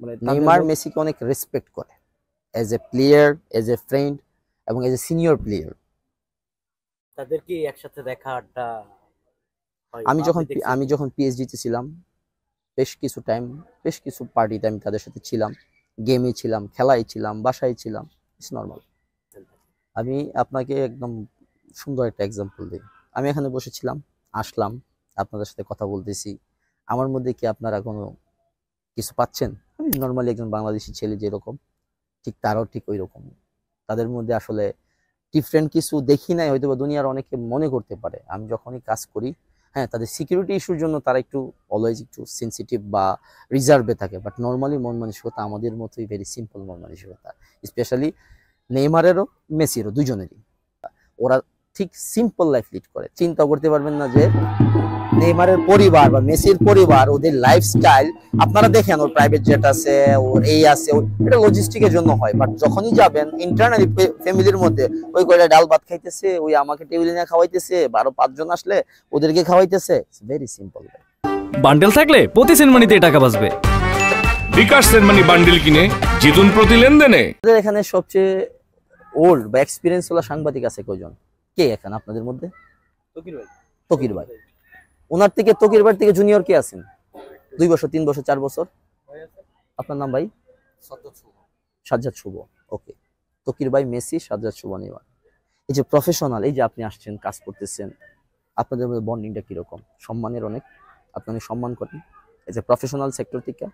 মানে নেইমার মেসিকে অনেক রেসপেক্ট করে as a player, as a friend এবং এজ এ সিনিয়র প্লেয়ার। তাদের কি একসাথে দেখা আড্ডা হয় আমি বা যখন আপনি দেখছেন আমি কিনা? যখন পিএসজিতে ছিলাম, বেশ কিছু পার্টিতে আমি তাদের সাথে ছিলাম, গেমে ছিলাম, খেলায় ছিলাম, বাসায় ছিলাম। It's normal. আমি আপনাকে একদম সুন্দর একটা এক্সাম্পল দিই। আমি এখানে বসেছিলাম, আসলাম, আপনাদের সাথে কথা বলতেছি। আমার মধ্যে কি আপনারা কোনো কিছু পাচ্ছেন? আমি নর্মালি একজন বাংলাদেশি ছেলে যেরকম, ঠিক তারাও ঠিক ওই রকম। তাদের মধ্যে আসলে ডিফারেন্ট কিছু দেখি নাই, হয়তো বা দুনিয়ার অনেকে মনে করতে পারে। আমি যখনই কাজ করি, হ্যাঁ, তাদের সিকিউরিটি ইস্যুর জন্য তারা একটু অলওয়েজ একটু সেন্সিটিভ বা রিজার্ভে থাকে, বাট নর্মালি মন মানসিকতা আমাদের মতোই ভেরি সিম্পল মন মানসিকতা। স্পেশালি নেইমারেরও মেসিরও দুজনেরই, ওরা ঠিক সিম্পল লাইফ লিড করে। চিন্তা করতে পারবেন না যে নেইমারের পরিবার বা মেসির পরিবার, ওদের লাইফস্টাইল আপনারা দেখেন, ওর প্রাইভেট জেট আছে, ওর এই আছে, এটা লজিস্টিকের জন্য হয়। বাট যখনই যাবেন ইন্টারনালি ফ্যামিলির মধ্যে, ওই কয়টা ডাল ভাত খাইতেছে, ওই আমাকে টেবিলে নিয়ে খাওয়াইতেছে, 12-5 জন আসলে ওদেরকে খাওয়াইতেছে। Very simple. বান্ডেল থাকলে প্রতি সেনমানিতে টাকা বাঁচবে। বিকাশ সেনমানি বান্ডেল কিনে জিতুন প্রতি লেনদেনে। আমাদের এখানে সবচেয়ে ওল্ড বা এক্সপিরিয়েন্স হলো সাংবাদিক আছে কয়জন? কে এখানে আপনাদের মধ্যে? তকির ভাই। ওনার থেকে, তকির ভাই থেকে জুনিয়র কে আছেন? 2 বছর, 3 বছর, 4 বছর? আপনার নাম ভাই? সাজ্জাদ শুভ। ওকে। তকির ভাই মেসি, সাজ্জাদ শুভ নেইমার। এই যে প্রফেশনাল, এই যে আপনি আসছেন, কাজ করতেছেন, আপনাদের মধ্যে বন্ডিংটা কিরকম? সম্মানের অনেক, আপনি অনেক সম্মান করেন এই যে প্রফেশনাল সেক্টর থেকে।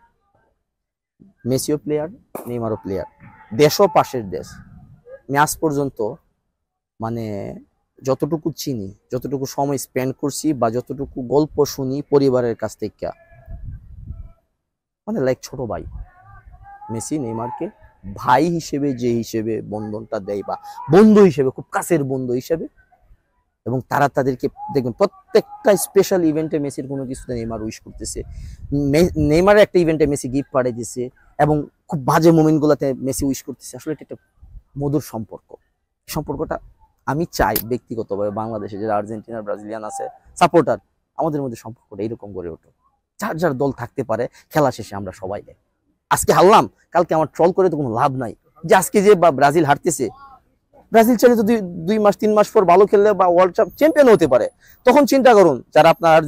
মেসিও প্লেয়ার, নেইমারও প্লেয়ার, দেশও পাশের দেশ। আমি আজ পর্যন্ত মানে যতটুকু চিনি, যতটুকু সময় স্পেন্ড করছি বা যতটুকু গল্প শুনি পরিবারের কাছ থেকে, মানে লাইক ছোট ভাই। মেসি নেইমারকে ভাই হিসেবে যে হিসেবে বন্ধনটা দেয়, বা বন্ধু হিসেবে, খুব কাছের বন্ধু হিসেবে। এবং তারা তাদেরকে দেখবেন প্রত্যেকটা স্পেশাল ইভেন্টে মেসির কোনো কিছুতে নেইমার উইশ করতেছে, নেইমারের একটা ইভেন্টে মেসি গিফট পাঠিয়ে দিচ্ছে, এবং খুব বাজে মোমেন্টগুলোতে মেসি উইশ করতেছে। আসলে এটা একটা মধুর সম্পর্ক। সম্পর্কটা আমি চাই ব্যক্তিগতভাবে বাংলাদেশে যারা আর্জেন্টিনার, ব্রাজিলিয়ান আছে সাপোর্টার, আমাদের মধ্যে সম্পর্কটা এরকম গড়ে ওঠে। যার যার দল থাকতে পারে, খেলা শেষে আমরা সবাই দেয়। আজকে হারলাম, কালকে আমার ট্রল করে তো কোনো লাভ নাই। যে আজকে যে ব্রাজিল হারতেছে, ব্রাজিল চাইলে তো 2 মাস 3 মাস পর ভালো খেললে বা ওয়ার্ল্ড কাপ চ্যাম্পিয়ন হতে পারে। তখন চিন্তা করুন যারা আপনার